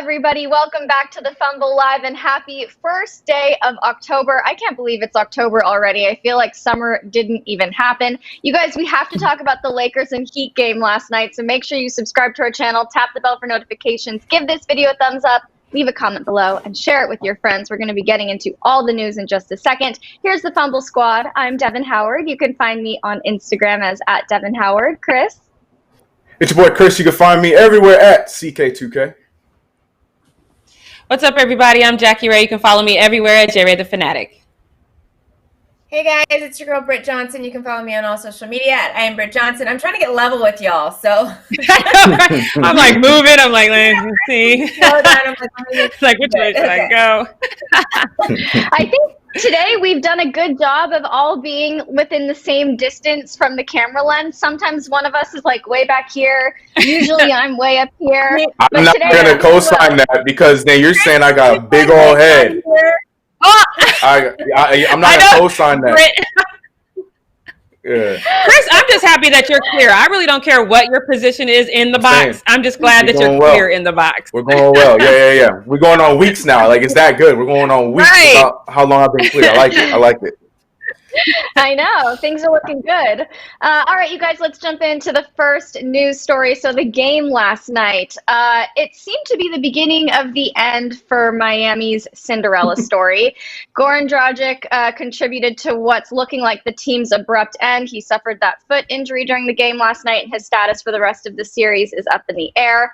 everybody? Welcome back to the Fumble Live and happy first day of October. I can't believe it's October already. I feel like summer didn't even happen. You guys, we have to talk about the Lakers and Heat game last night, so make sure you subscribe to our channel, tap the bell for notifications, give this video a thumbs up, leave a comment below, and share it with your friends. We're going to be getting into all the news in just a second. Here's the Fumble Squad. I'm Devin Howard. You can find me on Instagram as @DevinHoward. Chris? It's your boy Chris. You can find me everywhere at CK2K. What's up, everybody? I'm Jackie Ray. You can follow me everywhere at JRay the Fanatic. Hey guys, it's your girl Britt Johnson. You can follow me on all social media at I am Britt Johnson. I'm trying to get level with y'all, so I'm like moving. I'm like, let's see. It's like, which way should I go? I think today we've done a good job of all being within the same distance from the camera lens. Sometimes one of us is like way back here. Usually I'm way up here. I'm not going to co-sign that because then you're saying I got a big old head. I'm not going to co-sign that. Yeah. Chris, I'm just happy that you're clear. I really don't care what your position is in the box. I'm just glad that you're clear in the box. We're going well. Yeah. We're going on weeks now. Like, it's that good. We're going on weeks about how long I've been clear. I like it. I know. Things are looking good. All right, you guys, let's jump into the first news story. So the game last night, it seemed to be the beginning of the end for Miami's Cinderella story. Goran Dragic contributed to what's looking like the team's abrupt end. He suffered that foot injury during the game last night, and his status for the rest of the series is up in the air.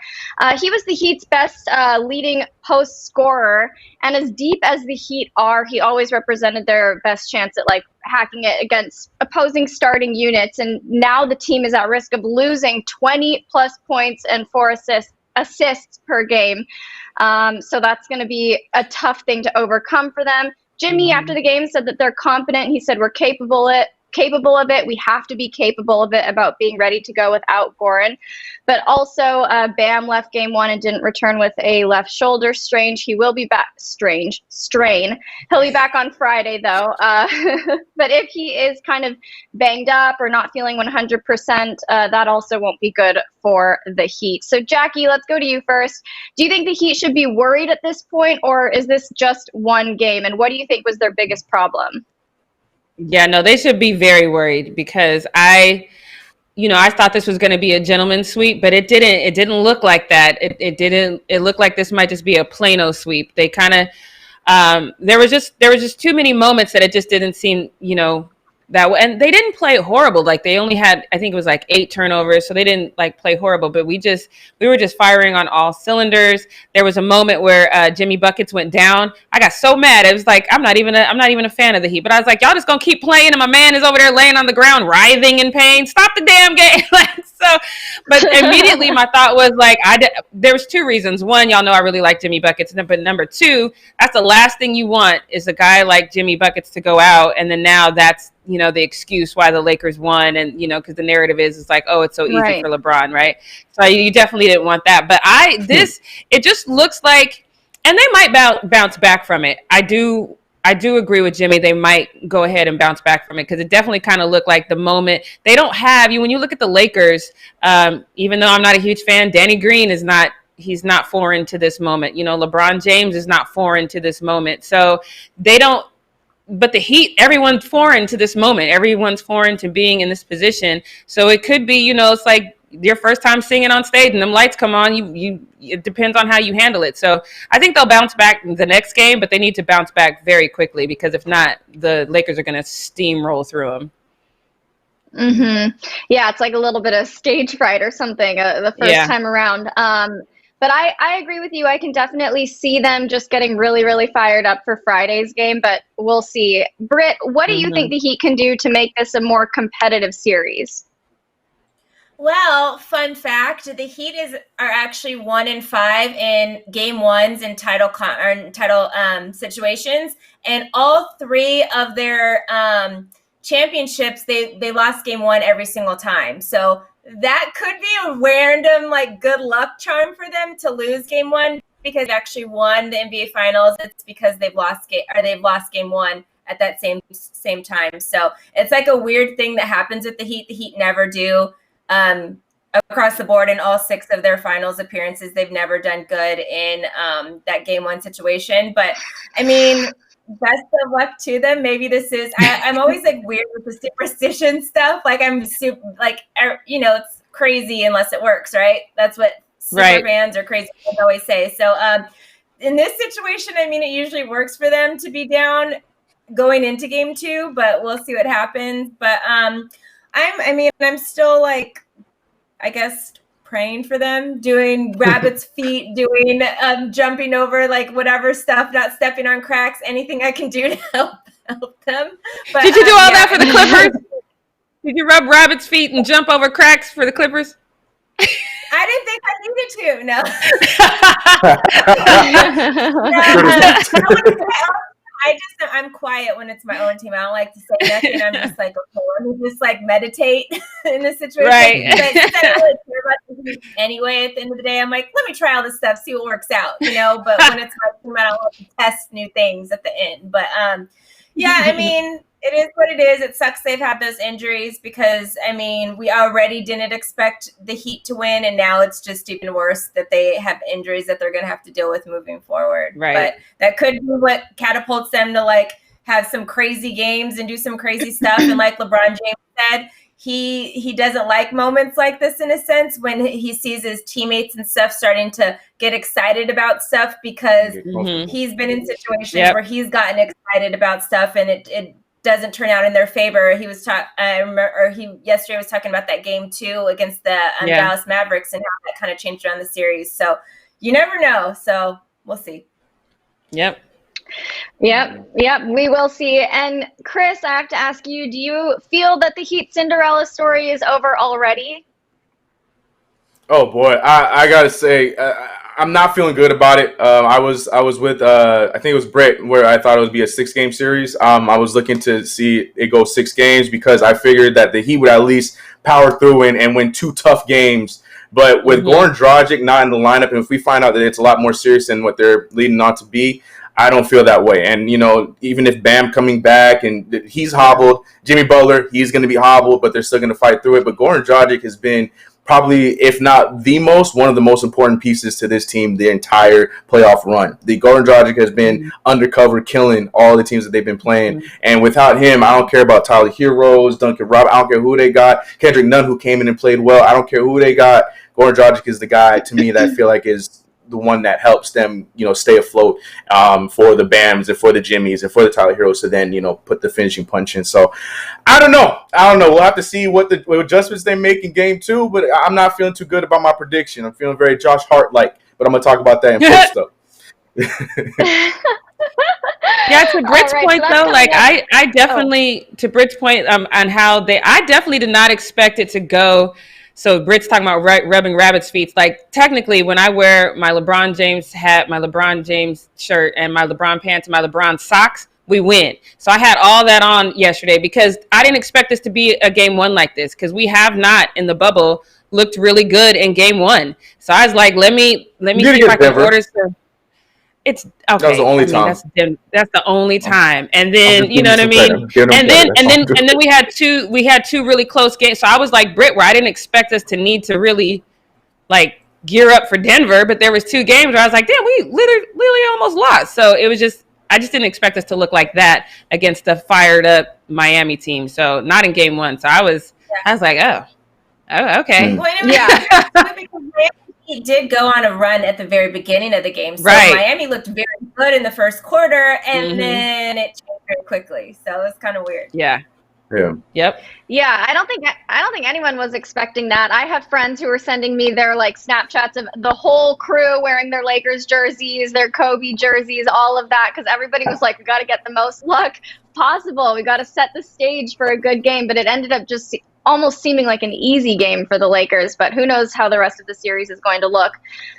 He was the Heat's best leading post scorer, and as deep as the Heat are, he always represented their best chance at like hacking it against opposing starting units, and now the team is at risk of losing 20 plus points and 4 assists per game. So that's going to be a tough thing to overcome for them. Jimmy, after the game, said that they're confident. He said, we're capable of it. We have to be capable of it, about being ready to go without Goran. But also, Bam left game one and didn't return with a left shoulder strain. He will be back. Strain. He'll be back on Friday, though. But if he is kind of banged up or not feeling 100%, that also won't be good for the Heat. So, Jackie, let's go to you first. Do you think the Heat should be worried at this point, or is this just one game? And what do you think was their biggest problem? Yeah, no, they should be very worried because I thought this was going to be a gentleman's sweep, but it didn't. It didn't look like that. It looked like this might just be a Plano sweep. They kind of there was just too many moments that it just didn't seem, that way. And they didn't play horrible. Like, they only had, I think it was like 8 turnovers, so they didn't like play horrible. But we were just firing on all cylinders. There was a moment where Jimmy Buckets went down. I got so mad. It was like, I'm not even a fan of the Heat. But I was like, y'all just gonna keep playing, and my man is over there laying on the ground, writhing in pain. Stop the damn game. But immediately my thought was like, there was 2 reasons. One, y'all know I really like Jimmy Buckets. But number 2, that's the last thing you want is a guy like Jimmy Buckets to go out, and then now that's the excuse why the Lakers won, and because the narrative is like, oh, it's so easy for LeBron, right? So you definitely didn't want that. But it just looks like, and they might bounce back from it. I do agree with Jimmy. They might go ahead and bounce back from it because it definitely kind of looked like the moment they don't have you. When you look at the Lakers, even though I'm not a huge fan, Danny Green is not. He's not foreign to this moment. LeBron James is not foreign to this moment. So they don't. But the Heat, everyone's foreign to this moment. Everyone's foreign to being in this position. So it could be, it's like your first time singing on stage and them lights come on. It depends on how you handle it. So I think they'll bounce back the next game, but they need to bounce back very quickly because if not, the Lakers are going to steamroll through them. Yeah, it's like a little bit of stage fright or something the first time around. But I agree with you. I can definitely see them just getting really, really fired up for Friday's game, but we'll see. Britt, what do you think the Heat can do to make this a more competitive series? Well, fun fact, the Heat are actually 1-5 in game ones in title situations, and all 3 of their championships, they lost game 1 every single time. So that could be a random good luck charm for them to lose game 1 because they actually won the NBA Finals. It's because they've lost game 1 at that same time. So it's like a weird thing that happens with the Heat. The Heat never do across the board in all 6 of their finals appearances. They've never done good in that game 1 situation. But I mean, best of luck to them. Maybe this is, I'm always like weird with the superstition stuff. Like I'm super, like, it's crazy unless it works, right? That's what super fans or crazy fans always say. So in this situation, I mean, it usually works for them to be down going into game 2, but we'll see what happens. But I'm still like, I guess, praying for them, doing rabbit's feet, doing jumping over like whatever stuff, not stepping on cracks, anything I can do to help them. But, did you do all that for the Clippers? Did you rub rabbit's feet and jump over cracks for the Clippers? I didn't think I needed to. No. I'm quiet when it's my own team. I don't like to say nothing. I'm just like, okay, let me just like meditate in this situation. Right. But since I don't really care about the team anyway, at the end of the day, I'm like, let me try all this stuff, see what works out, But when it's my team, I don't want to test new things at the end. But yeah, I mean, it is what it is. It sucks they've had those injuries because, I mean, we already didn't expect the Heat to win, and now it's just even worse that they have injuries that they're going to have to deal with moving forward. Right. But that could be what catapults them to, like, have some crazy games and do some crazy stuff. And like LeBron James said, he doesn't like moments like this in a sense when he sees his teammates and stuff starting to get excited about stuff because he's been in situations where he's gotten excited about stuff and it doesn't turn out in their favor. He was yesterday was talking about that game 2 against the Dallas Mavericks and how that kind of changed around the series. So you never know. So we'll see. Yep, we will see. And Chris, I have to ask you, do you feel that the Heat Cinderella story is over already? Oh boy, I gotta say, I'm not feeling good about it. I was with I think it was Brett, where I thought it would be a 6-game series. I was looking to see it go 6 games because I figured that the Heat would at least power through and win 2 tough games. But with Goran Dragic not in the lineup, and if we find out that it's a lot more serious than what they're leading on to be, I don't feel that way. And, even if Bam coming back and he's hobbled, Jimmy Butler, he's going to be hobbled, but they're still going to fight through it. But Goran Dragic has been probably, if not one of the most important pieces to this team the entire playoff run. The Goran Dragic has been undercover killing all the teams that they've been playing. And without him, I don't care about Tyler Heroes, Duncan Robinson. I don't care who they got. Kendrick Nunn, who came in and played well. I don't care who they got. Goran Dragic is the guy, to me, that I feel like is the one that helps them, stay afloat for the Bams and for the Jimmies and for the Tyler Heroes to then, put the finishing punch in. So I don't know. We'll have to see what adjustments they make in game 2, but I'm not feeling too good about my prediction. I'm feeling very Josh Hart-like, but I'm going to talk about that in post though. Yeah, to Britt's point though, like I definitely, to Britt's point on how I definitely did not expect it to go. So Britt's talking about rubbing rabbit's feet. Like technically when I wear my LeBron James hat, my LeBron James shirt, and my LeBron pants, and my LeBron socks, we win. So I had all that on yesterday because I didn't expect this to be a game 1 like this because we have not in the bubble looked really good in game 1. So I was like, let me see if I can order some. It's okay. That was the only time. That's the only time. And then you know what I mean. And then we had two really close games. So I was like Britt, where I didn't expect us to need to really like gear up for Denver, but there was 2 games where I was like, damn, we literally almost lost. So it was just I just didn't expect us to look like that against the fired up Miami team. So not in game 1. So I was like, oh okay. He did go on a run at the very beginning of the game. So Miami looked very good in the first quarter, and then it changed very quickly. So it's kind of weird. Yeah. Yep. Yeah, I don't think anyone was expecting that. I have friends who were sending me their like Snapchats of the whole crew wearing their Lakers jerseys, their Kobe jerseys, all of that, because everybody was like, we got to get the most luck possible. We got to set the stage for a good game. But it ended up just almost seeming like an easy game for the Lakers, but who knows how the rest of the series is going to look.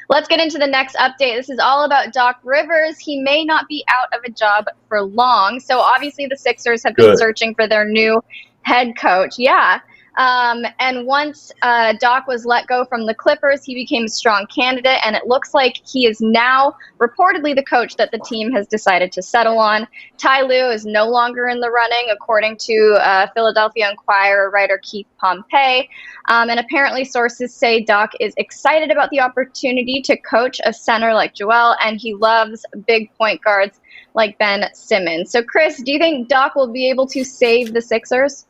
Let's get into the next update. This is all about Doc Rivers. He may not be out of a job for long. So obviously the Sixers have been searching for their new head coach. Yeah. And once Doc was let go from the Clippers, he became a strong candidate, and it looks like he is now reportedly the coach that the team has decided to settle on. Ty Lue is no longer in the running, according to Philadelphia Inquirer writer Keith Pompey. And apparently sources say Doc is excited about the opportunity to coach a center like Joel, and he loves big point guards like Ben Simmons. So, Chris, do you think Doc will be able to save the Sixers?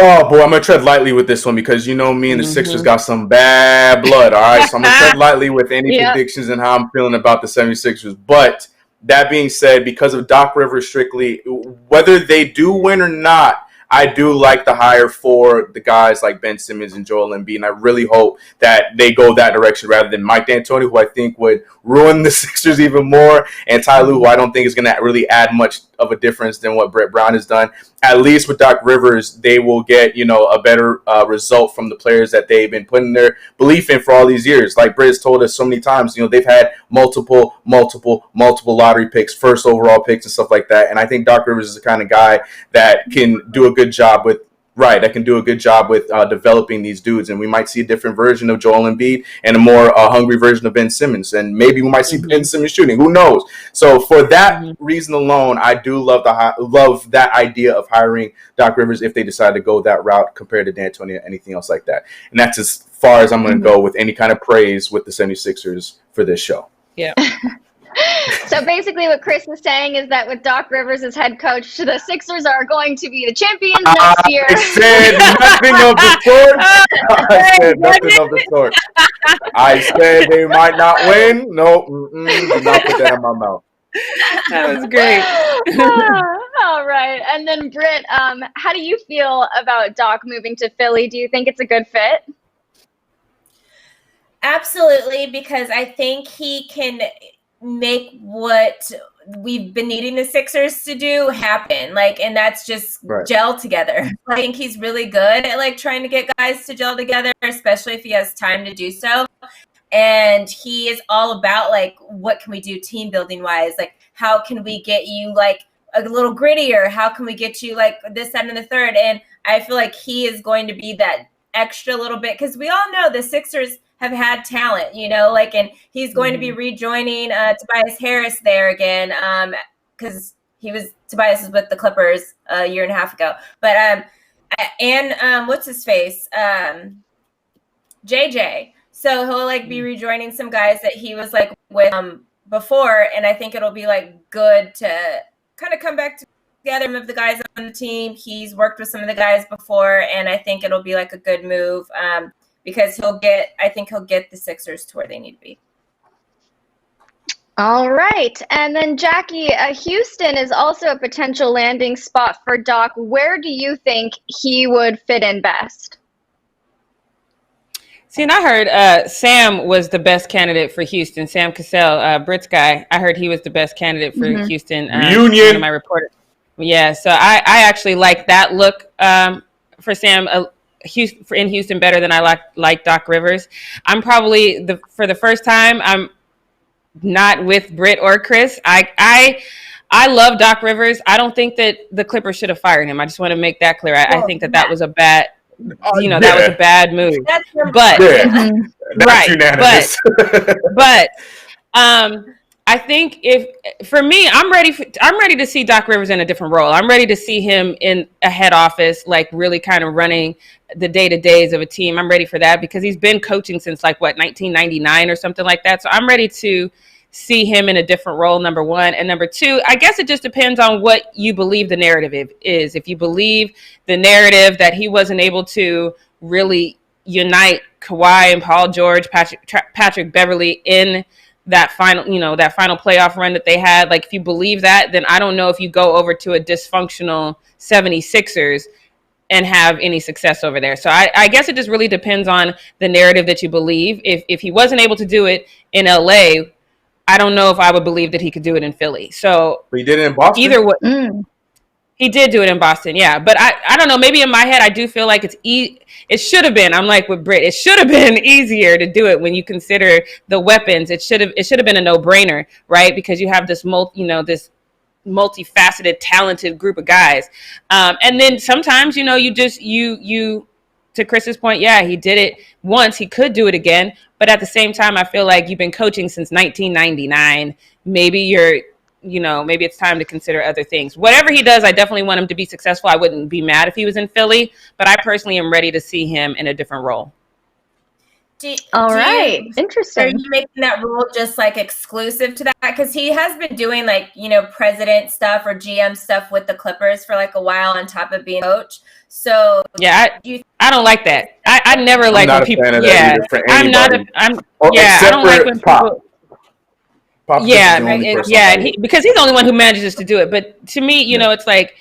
Oh boy, I'm gonna tread lightly with this one because you know me and the Sixers got some bad blood. All right, so I'm gonna tread lightly with any predictions and how I'm feeling about the 76ers. But that being said, because of Doc Rivers strictly, whether they do win or not, I do like the hire for the guys like Ben Simmons and Joel Embiid, and I really hope that they go that direction rather than Mike D'Antoni, who I think would ruin the Sixers even more, and Ty Lue, who I don't think is going to really add much of a difference than what Brett Brown has done. At least with Doc Rivers, they will get, a better result from the players that they've been putting their belief in for all these years. Like Britt has told us so many times, they've had multiple lottery picks, first overall picks and stuff like that. And I think Doc Rivers is the kind of guy that can do a good job with developing these dudes, and we might see a different version of Joel Embiid and a more hungry version of Ben Simmons, and maybe we might see Ben Simmons shooting. Who knows? So for that reason alone, I do love that idea of hiring Doc Rivers if they decide to go that route compared to D'Antoni or anything else like that. And that's as far as I'm going to go with any kind of praise with the 76ers for this show. Yeah. So basically what Chris is saying is that with Doc Rivers as head coach, the Sixers are going to be the champions next year. I said nothing of the sort. I said nothing of the sort. I said they might not win. No, do not put that in my mouth. That was great. All right. And then Britt, how do you feel about Doc moving to Philly? Do you think it's a good fit? Absolutely, because I think he can make what we've been needing the Sixers to do happen. And that's just gel together. I think he's really good at trying to get guys to gel together, especially if he has time to do so. And he is all about what can we do team building wise? How can we get you a little grittier? How can we get you this, that, and the third? And I feel like he is going to be that extra little bit, because we all know the Sixers have had talent, and he's going to be rejoining Tobias Harris there again, because Tobias was with the Clippers a year and a half ago. But what's his face, JJ. So he'll be rejoining some guys that he was with before, and I think it'll be good to kind of come back together of the guys on the team. He's worked with some of the guys before, and I think it'll be a good move. Because I think he'll get the Sixers to where they need to be. All right. And then Jackie, Houston is also a potential landing spot for Doc. Where do you think he would fit in best? See, and I heard Sam was the best candidate for Houston. Sam Cassell, Britt's guy. I heard he was the best candidate for Houston. Union. One of my reporters. Yeah, so I actually like that look for Sam. In Houston better than I like Doc Rivers. I'm probably for the first time I'm not with Britt or Chris. I love Doc Rivers. I don't think that the Clippers should have fired him. I just want to make that clear. I think that was a bad that was a bad move. That's unanimous. But I think for me, I'm ready to see Doc Rivers in a different role. I'm ready to see him in a head office, really kind of running the day-to-days of a team. I'm ready for that because he's been coaching since 1999 or something like that. So I'm ready to see him in a different role, number one. And number two, I guess it just depends on what you believe the narrative is. If you believe the narrative that he wasn't able to really unite Kawhi and Paul George, Patrick Beverly in that final playoff run that they had. If you believe that, then I don't know if you go over to a dysfunctional 76ers and have any success over there. So I guess it just really depends on the narrative that you believe. If he wasn't able to do it in LA, I don't know if I would believe that he could do it in Philly. So but he did it in Boston. Either way, he did do it in Boston, yeah. But I don't know. Maybe in my head, I do feel like it should have been. I'm like with Britt. It should have been easier to do it when you consider the weapons. It should have been a no-brainer, right? Because you have this this multifaceted, talented group of guys. And then sometimes, you to Chris's point, yeah, he did it once. He could do it again. But at the same time, I feel like you've been coaching since 1999. Maybe maybe it's time to consider other things. Whatever he does, I definitely want him to be successful. I wouldn't be mad if he was in Philly, but I personally am ready to see him in a different role. Interesting. Are you making that rule just like exclusive to that? Because he has been doing like, president stuff or GM stuff with the Clippers for like a while on top of being coach. So yeah, I don't like that. I never like when people. Yeah, I'm not. I don't like when people. Pop because he's the only one who manages to do it. But to me, it's like,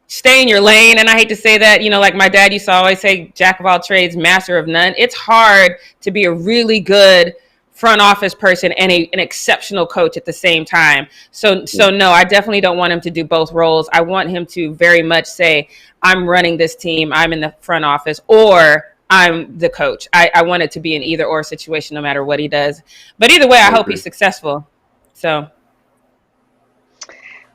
stay in your lane. And I hate to say that, like my dad used to always say, jack of all trades, master of none. It's hard to be a really good front office person and an exceptional coach at the same time. So no, I definitely don't want him to do both roles. I want him to very much say, I'm running this team, I'm in the front office, or I'm the coach. I want it to be an either or situation no matter what he does. But either way, I hope he's successful. So.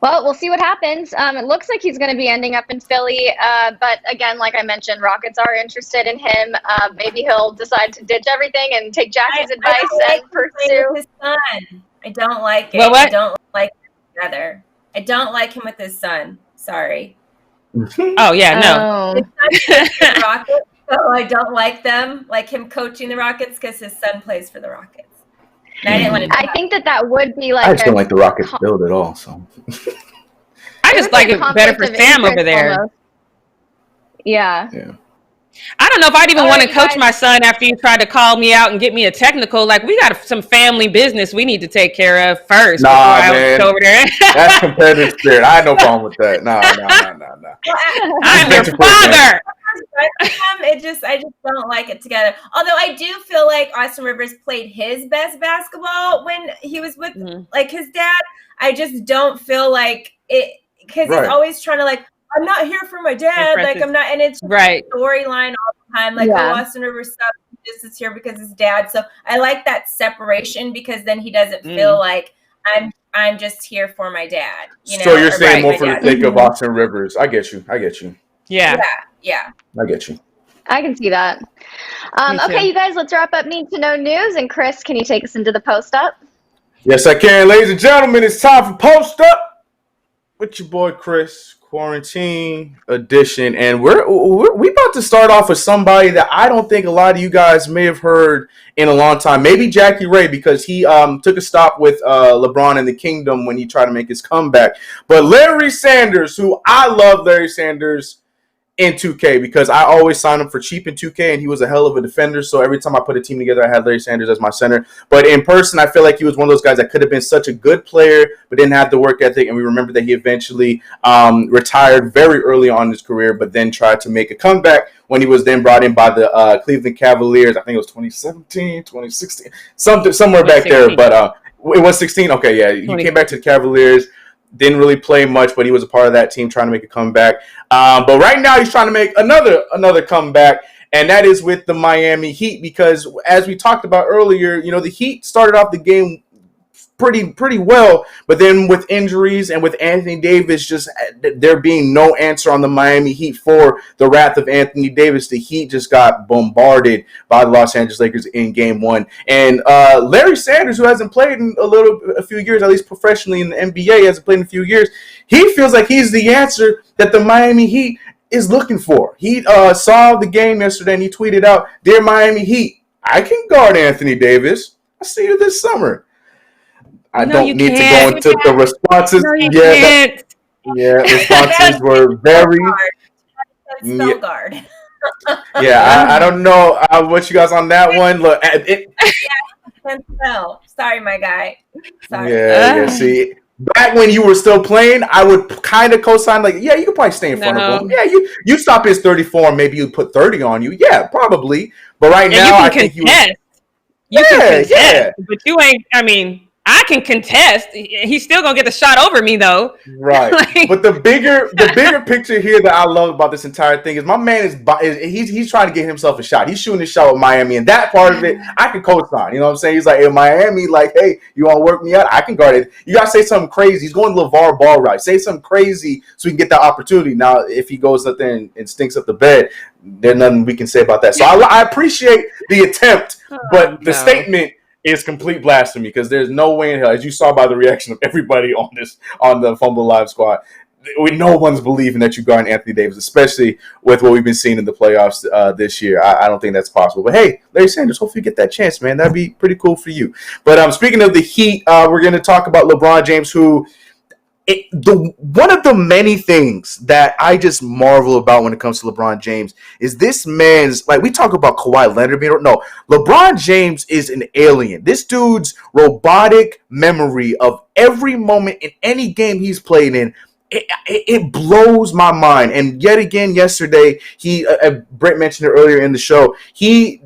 Well, we'll see what happens. It looks like he's going to be ending up in Philly. But again, like I mentioned, Rockets are interested in him. Maybe he'll decide to ditch everything and take Jackie's advice and pursue his son. I don't like it. Well, what? I don't like it together. I don't like him with his son. Sorry. Oh, yeah, no. His son plays for the Rockets, so I don't like them, like him coaching the Rockets, because his son plays for the Rockets. And I didn't want to I think that would be like. I just don't like the Rockets build at all. So I just like it better for Sam over there. Almost. Yeah. I don't know if I'd even want to coach my son after you tried to call me out and get me a technical. Like, we got some family business we need to take care of first. Nah, man. Over there. That's competitive spirit. I had no problem with that. No. I'm your father. I just don't like it together. Although I do feel like Austin Rivers played his best basketball when he was with like his dad. I just don't feel like it, because he's always trying to like, I'm not here for my dad. Like, I'm not, and it's storyline all the time. Like, Austin Rivers stuff, this is here because his dad. So I like that separation, because then he doesn't feel like I'm just here for my dad. So you're saying more for the sake of Austin Rivers. I get you. Yeah. I get you. I can see that. Okay, you guys, let's wrap up Need to Know News. And Chris, can you take us into the post up? Yes, I can. Ladies and gentlemen, it's time for Post Up with your boy Chris, quarantine edition. And we about to start off with somebody that I don't think a lot of you guys may have heard in a long time. Maybe Jackie Ray, because he took a stop with LeBron and the Kingdom when he tried to make his comeback. But Larry Sanders, who I love Larry Sanders in 2K, because I always signed him for cheap in 2K, and he was a hell of a defender. So every time I put a team together, I had Larry Sanders as my center. But in person, I feel like he was one of those guys that could have been such a good player, but didn't have the work ethic. And we remember that he eventually retired very early on in his career, but then tried to make a comeback when he was then brought in by the Cleveland Cavaliers. I think it was 2017, 2016, somewhere back there. But it was 16. Okay, yeah, he came back to the Cavaliers. Didn't really play much, but he was a part of that team trying to make a comeback. But right now he's trying to make another comeback, and that is with the Miami Heat, because as we talked about earlier, the Heat started off the game pretty well, but then with injuries and with Anthony Davis just there being no answer on the Miami Heat for the wrath of Anthony Davis, the Heat just got bombarded by the Los Angeles Lakers in Game 1. And Larry Sanders, who hasn't played in a few years, at least professionally in the NBA, hasn't played in a few years, he feels like he's the answer that the Miami Heat is looking for. He saw the game yesterday and he tweeted out, "Dear Miami Heat, I can guard Anthony Davis. I'll see you this summer." I don't need to go into the responses. Responses were very. Guard. I don't know what you guys on that one. Look, sorry, my guy. Sorry. Yeah. See, back when you were still playing, I would kind of co-sign like, yeah, you could probably stay in front of him. Yeah, you stop his 34, and maybe you put 30 on you. Yeah, probably. But right now, I think you can contest, but you ain't. I mean, I I can contest. He's still gonna get the shot over me though. Right. Like, but the bigger picture here that I love about this entire thing is my man he's trying to get himself a shot. He's shooting his shot with Miami, and that part of it I can co-sign. You know what I'm saying? He's like, in Miami, like, hey, you want to work me out? I can guard it. You gotta say something crazy. He's going LeVar Ball route. Say something crazy so we can get that opportunity. Now, if he goes up there and stinks up the bed, there's nothing we can say about that. So I appreciate the attempt, but the statement is complete blasphemy because there's no way in hell, as you saw by the reaction of everybody on the Fumble Live squad, no one's believing that you guard Anthony Davis, especially with what we've been seeing in the playoffs this year. I don't think that's possible. But hey, Larry Sanders, hopefully you get that chance, man. That'd be pretty cool for you. But speaking of the Heat, we're going to talk about LeBron James, who one of the many things that I just marvel about when it comes to LeBron James is this man's, like, we talk about Kawhi Leonard. No, LeBron James is an alien. This dude's robotic memory of every moment in any game he's played in, it blows my mind. And yet again, yesterday, Brett mentioned it earlier in the show, he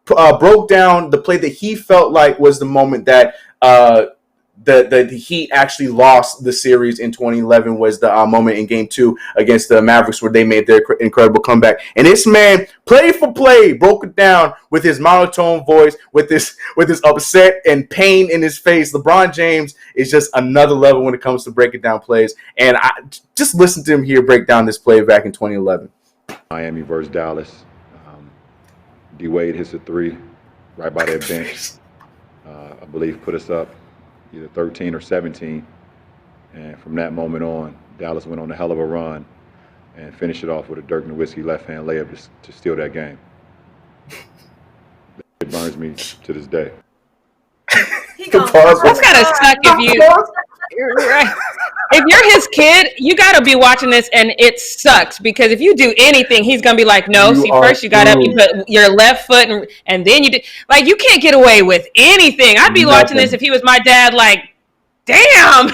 broke down the play that he felt like was the moment that the Heat actually lost the series in 2011 was the moment in Game 2 against the Mavericks where they made their incredible comeback. And this man, play for play, broke it down with his monotone voice, with his upset and pain in his face. LeBron James is just another level when it comes to breaking down plays. And I just listen to him here break down this play back in 2011. Miami versus Dallas. D Wade hits a three right by that bench. I believe put us up either 13 or 17. And from that moment on, Dallas went on a hell of a run and finished it off with a Dirk Nowitzki left-hand layup to steal that game. It burns me to this day. That's gotta suck if you're his kid, you gotta be watching this and it sucks because if you do anything, he's gonna be like, no, first you got up, you put your left foot and then you did, like, you can't get away with anything. I'd be watching this if he was my dad, like, damn.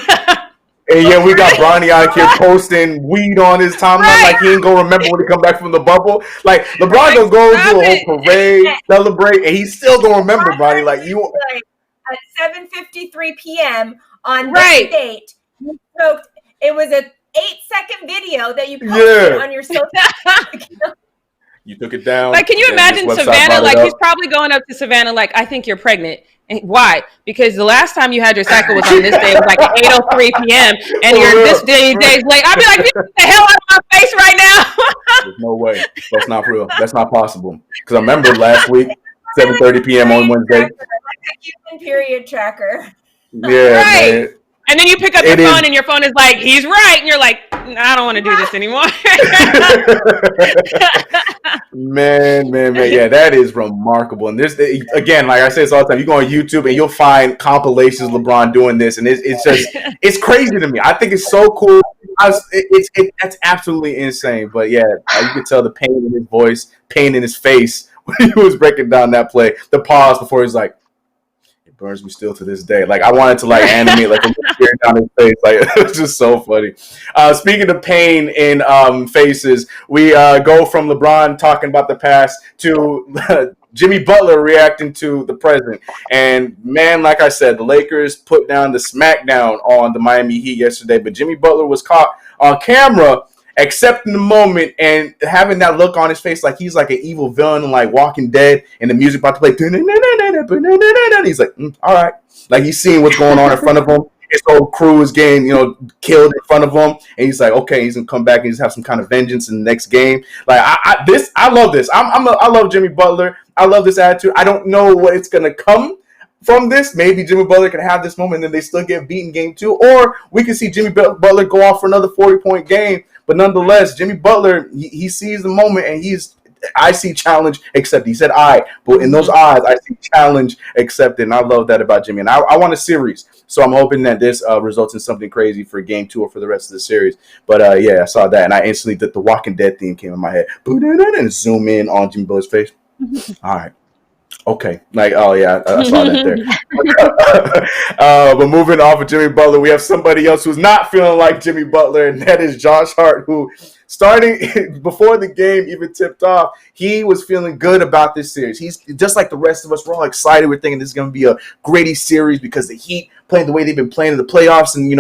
And yeah, we got Bronny out here posting weed on his timeline like he ain't gonna remember when he come back from the bubble. Like, LeBron gonna go do a whole parade, celebrate, and he's still gonna remember, Bronny. Like, you at 7:53 p.m. on this date, you smoked. It was a 8-second video that you posted on your social media. You took it down. Like, can you imagine Savannah? Like, he's probably going up to Savannah like, I think you're pregnant. And why? Because the last time you had your cycle was on this day. It was like 8:03 p.m. and you're this days late. I'd be like, get the hell out of my face right now. There's no way. That's not real. That's not possible. Because I remember last week, 7:30 p.m. on Wednesday. Like a human period tracker. Yeah, man. And then you pick up your phone and your phone is like, he's right. And you're like, I don't want to do this anymore. man. Yeah, that is remarkable. And this, again, like I say this all the time, you go on YouTube and you'll find compilations of LeBron doing this. And it's just, it's crazy to me. I think it's so cool. That's absolutely insane. But yeah, you can tell the pain in his voice, pain in his face when he was breaking down that play. The pause before he's like, burns me still to this day. Like, I wanted to like animate like a tear down his face. Like, it was just so funny. Speaking of pain in faces, we go from LeBron talking about the past to Jimmy Butler reacting to the present. And man, like I said, the Lakers put down the smackdown on the Miami Heat yesterday, but Jimmy Butler was caught on camera accepting the moment and having that look on his face like he's like an evil villain, like Walking Dead, and the music about to play. He's like, all right. Like, he's seeing what's going on in front of him. His whole crew is getting, killed in front of him. And he's like, okay, he's going to come back and he's have some kind of vengeance in the next game. Like, I love this. I love Jimmy Butler. I love this attitude. I don't know what it's going to come from this. Maybe Jimmy Butler can have this moment and then they still get beaten game 2. Or we can see Jimmy Butler go off for another 40-point game. But nonetheless, Jimmy Butler, he sees the moment and I see challenge accepted. He said but in those eyes, I see challenge accepted. And I love that about Jimmy. And I want a series. So I'm hoping that this results in something crazy for game 2 or for the rest of the series. But yeah, I saw that. And I instantly the Walking Dead theme came in my head. And zoom in on Jimmy Butler's face. All right. Okay, like, oh yeah, I saw that there. But moving off of Jimmy Butler, we have somebody else who's not feeling like Jimmy Butler, and that is Josh Hart, who starting before the game even tipped off, he was feeling good about this series. He's just like the rest of us. We're all excited. We're thinking this is going to be a gritty series because the Heat playing the way they've been playing in the playoffs, and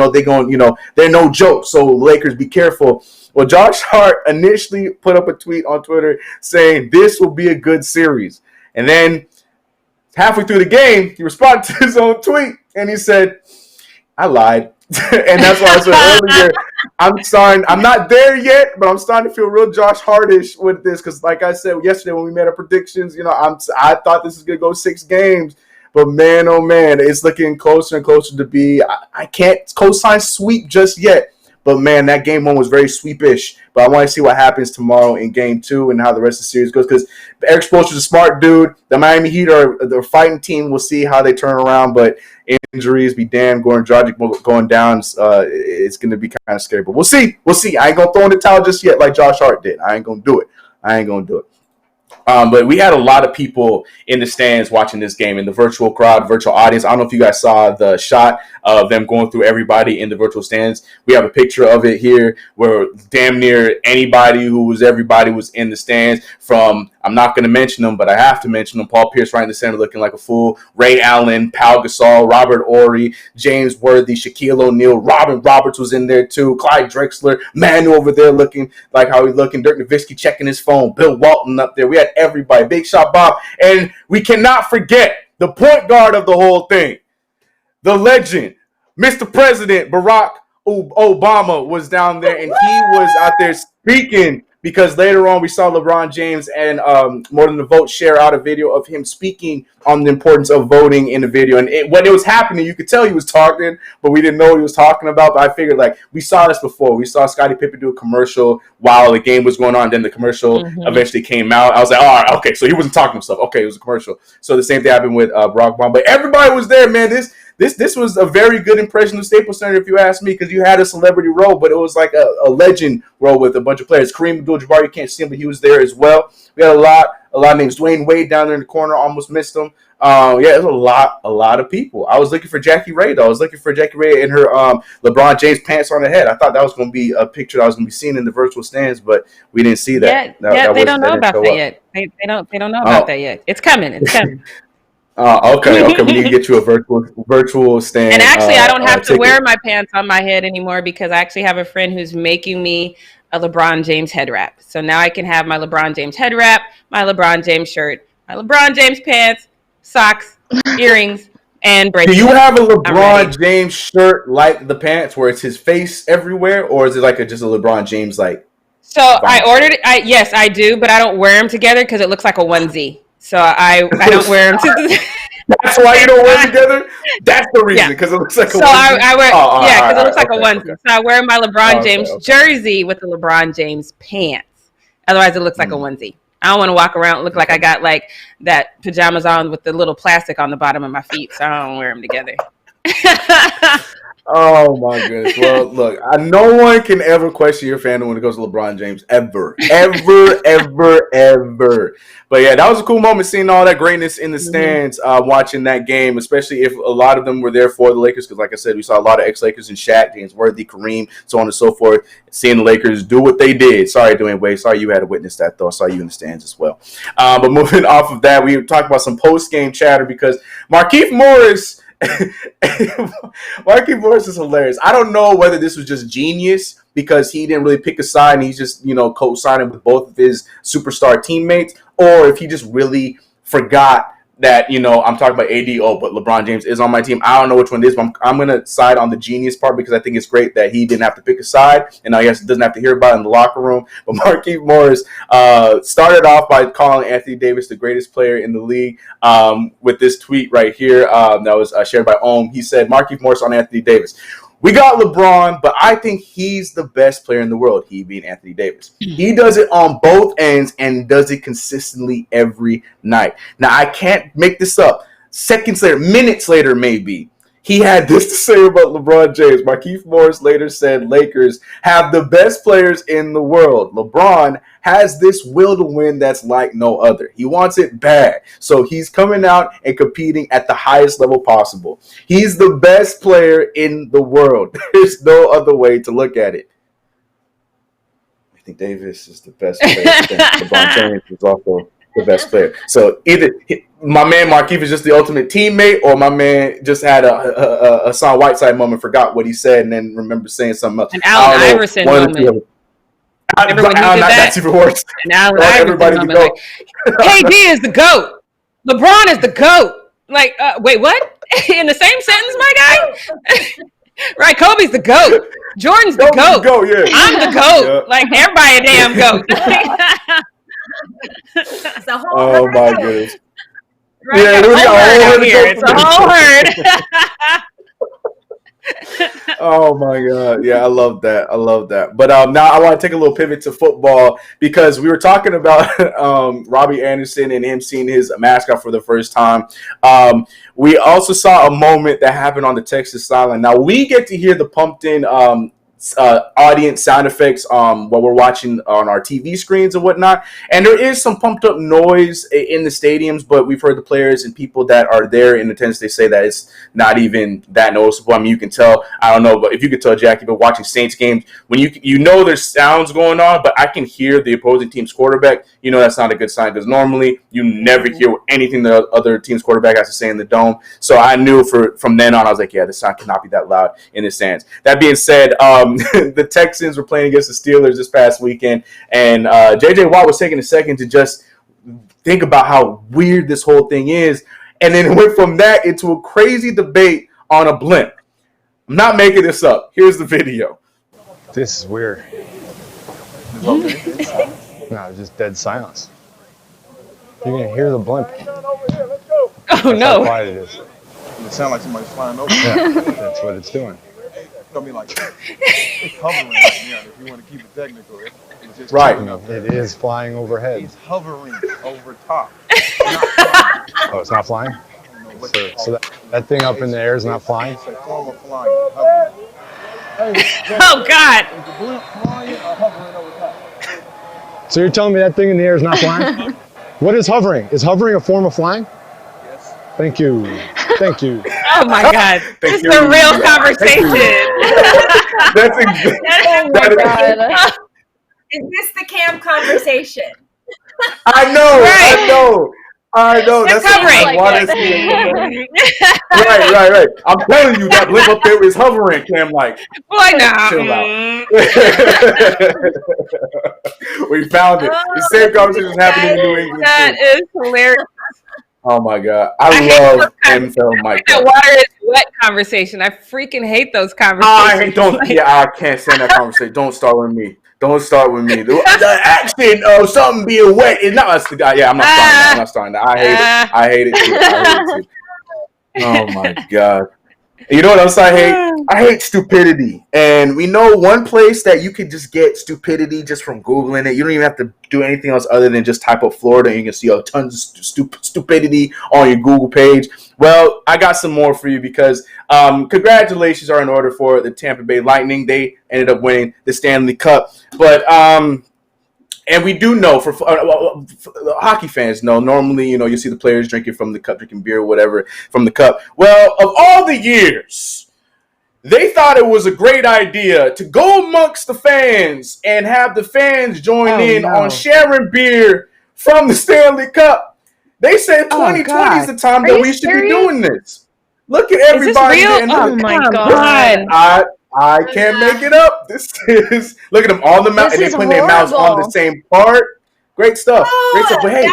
they're no joke. So Lakers, be careful. Well, Josh Hart initially put up a tweet on Twitter saying this will be a good series, and then halfway through the game, he responded to his own tweet, and he said, I lied. And that's why I said earlier, I'm starting, I'm not there yet, but I'm starting to feel real Josh Hartish with this, because like I said yesterday when we made our predictions, I thought this was going to go 6 games, but man, oh man, it's looking closer and closer to be. I can't co-sign sweep just yet, but man, that game 1 was very sweepish. But I want to see what happens tomorrow in game 2 and how the rest of the series goes, because Eric Spoelstra's a smart dude. The Miami Heat are the fighting team. We'll see how they turn around, but injuries be damned. Goran Dragic going down, it's going to be kind of scary. But we'll see. I ain't going to throw in the towel just yet like Josh Hart did. I ain't going to do it. But we had a lot of people in the stands watching this game, in the virtual crowd, virtual audience. I don't know if you guys saw the shot of them going through everybody in the virtual stands. We have a picture of it here where damn near everybody was in the stands, from, I'm not going to mention them, but I have to mention them, Paul Pierce right in the center looking like a fool, Ray Allen, Pau Gasol, Robert Horry, James Worthy, Shaquille O'Neal, Robin Roberts was in there too, Clyde Drexler, Manu over there looking like how he's looking, Dirk Nowitzki checking his phone, Bill Walton up there. We had everybody, Big Shot Bob, and we cannot forget the point guard of the whole thing, the legend, Mr. President Barack Obama was down there, and he was out there speaking, because later on we saw LeBron James and More Than a Vote share out a video of him speaking on the importance of voting in the video. And when it was happening, you could tell he was talking, but we didn't know what he was talking about. But I figured, like, we saw this before. We saw Scottie Pippen do a commercial while the game was going on. Then the commercial eventually came out. I was like, all right, okay, so he wasn't talking to himself. Okay, it was a commercial. So the same thing happened with Barack Obama. But everybody was there, man. This was a very good impression of Staples Center, if you ask me, because you had a celebrity role, but it was like a legend role with a bunch of players. Kareem Abdul-Jabbar, you can't see him, but he was there as well. We had a lot of names. Dwayne Wade down there in the corner, almost missed him. It was a lot of people. I was looking for Jackie Ray, though. I was looking for Jackie Ray in her LeBron James pants on her head. I thought that was going to be a picture that I was going to be seeing in the virtual stands, but we didn't see that. They don't know about that yet. They don't know about that yet. It's coming. Okay. We need to get you a virtual stand. And actually, I don't have to wear my pants on my head anymore, because I actually have a friend who's making me a LeBron James head wrap. So now I can have my LeBron James head wrap, my LeBron James shirt, my LeBron James pants, socks, earrings, and bracelets. Do you have a LeBron James shirt like the pants, where it's his face everywhere, or is it like just a LeBron James like? So I ordered it. Yes, I do, but I don't wear them together because it looks like a onesie. So I don't wear them together. That's why you don't wear them together? That's the reason, because it looks like a onesie. So I wear, because it looks like a onesie. Okay. So I wear my LeBron James jersey with the LeBron James pants. Otherwise, it looks like a onesie. I don't want to walk around and look like I got like that pajamas on with the little plastic on the bottom of my feet, so I don't wear them together. Oh my goodness. Well, look, no one can ever question your fandom when it goes to LeBron James, ever. But yeah, that was a cool moment, seeing all that greatness in the stands, watching that game, especially if a lot of them were there for the Lakers, because like I said, we saw a lot of ex-Lakers and Shaq, James Worthy, Kareem, so on and so forth, seeing the Lakers do what they did. Sorry, Dwayne Wade. Sorry you had to witness that, though. I saw you in the stands as well. But moving off of that, we talked about some post-game chatter, because Markieff Morris is hilarious. I don't know whether this was just genius, because he didn't really pick a side and he's just, co-signing with both of his superstar teammates, or if he just really forgot that, I'm talking about AD, but LeBron James is on my team. I don't know which one it is, but I'm going to side on the genius part, because I think it's great that he didn't have to pick a side, and I guess doesn't have to hear about it in the locker room. But Markieff Morris started off by calling Anthony Davis the greatest player in the league with this tweet right here that was shared by Ohm. He said, Markieff Morris on Anthony Davis. We got LeBron, but I think he's the best player in the world, he being Anthony Davis. He does it on both ends and does it consistently every night. Now, I can't make this up. Seconds later, minutes later maybe, he had this to say about LeBron James. Markieff Morris later said Lakers have the best players in the world. LeBron has this will to win that's like no other. He wants it bad. So he's coming out and competing at the highest level possible. He's the best player in the world. There's no other way to look at it. Anthony Davis is the best player. LeBron James is also the best player. So either my man Markieff is just the ultimate teammate, or my man just had a Hassan Whiteside moment, forgot what he said, and then remember saying something else. An Allen Iverson moment. That's even worse. An Allen Iverson moment. Like, KD is the GOAT. LeBron is the GOAT. Like, wait, what? In the same sentence, my guy? Right, Kobe's the GOAT. Jordan's the GOAT. Yeah. I'm the GOAT. Yeah. Like, everybody a damn GOAT. It's a whole oh, my goodness. Right, yeah, it's a whole herd. Oh my god, yeah, I love that. But now I want to take a little pivot to football, because we were talking about Robbie Anderson and him seeing his mascot for the first time. We also saw a moment that happened on the Texas sideline. Now we get to hear the pumped in audience sound effects while we're watching on our TV screens and whatnot, and there is some pumped up noise in the stadiums, but we've heard the players and people that are there in attendance, they say that it's not even that noticeable. I mean, you can tell, I don't know, but if you could tell, Jack, you've been watching Saints games, when you know there's sounds going on, but I can hear the opposing team's quarterback, you know that's not a good sign, because normally you never hear anything the other team's quarterback has to say in the dome. So I knew from then on, I was like, yeah, the sound cannot be that loud in the stands. That being said, the Texans were playing against the Steelers this past weekend, and J.J. Watt was taking a second to just think about how weird this whole thing is, and then it went from that into a crazy debate on a blimp. I'm not making this up. Here's the video. This is weird. No, just dead silence. You're going to hear the blimp. Oh, That's no. how quiet it is. It sounds like somebody's flying over. Yeah, that's what it's doing. I mean, like, it's hovering right now, if you want to keep it technical. It's just Right. It is flying overhead. It's hovering over top. Oh, it's not flying? So that thing up in the air is not flying? It's a form of flying. Hovering. Oh, God. Is the blimp flying or hovering over top? So you're telling me that thing in the air is not flying? What is hovering? Is hovering a form of flying? Yes. Thank you. Thank you. Oh, my God. This is a real conversation. That's exactly. Oh my god. Is this the camp conversation? I know. Right. I know. It's That's what I hovering. want to see. Right. I'm telling you, that blimp up there is hovering, Cam. Like, Boy, no. chill out. We found it. The same conversation is happening in New England. That Too. is hilarious. Oh my god, I I hate love those NFL Mike. That water is wet conversation. I freaking hate those conversations. I can't stand that conversation. Don't start with me. The accent of something being wet is not us. The guy. Yeah, I'm not starting that. I hate it too. Oh my god. You know what else I hate? I hate stupidity. And we know one place that you can just get stupidity just from Googling it. You don't even have to do anything else other than just type up Florida, and you can see tons of stupidity on your Google page. Well, I got some more for you, because congratulations are in order for the Tampa Bay Lightning. They ended up winning the Stanley Cup. But and we do know, for hockey fans know, normally, you see the players drinking from the cup, drinking beer or whatever from the cup. Well, of all the years, they thought it was a great idea to go amongst the fans and have the fans join on sharing beer from the Stanley Cup. They said 2020 is the time that we should be doing this. Look at everybody. Oh, my God. I can't make it up. This is, look at them, all the mouths, and they putting their mouths on the same part. Great stuff. But hey,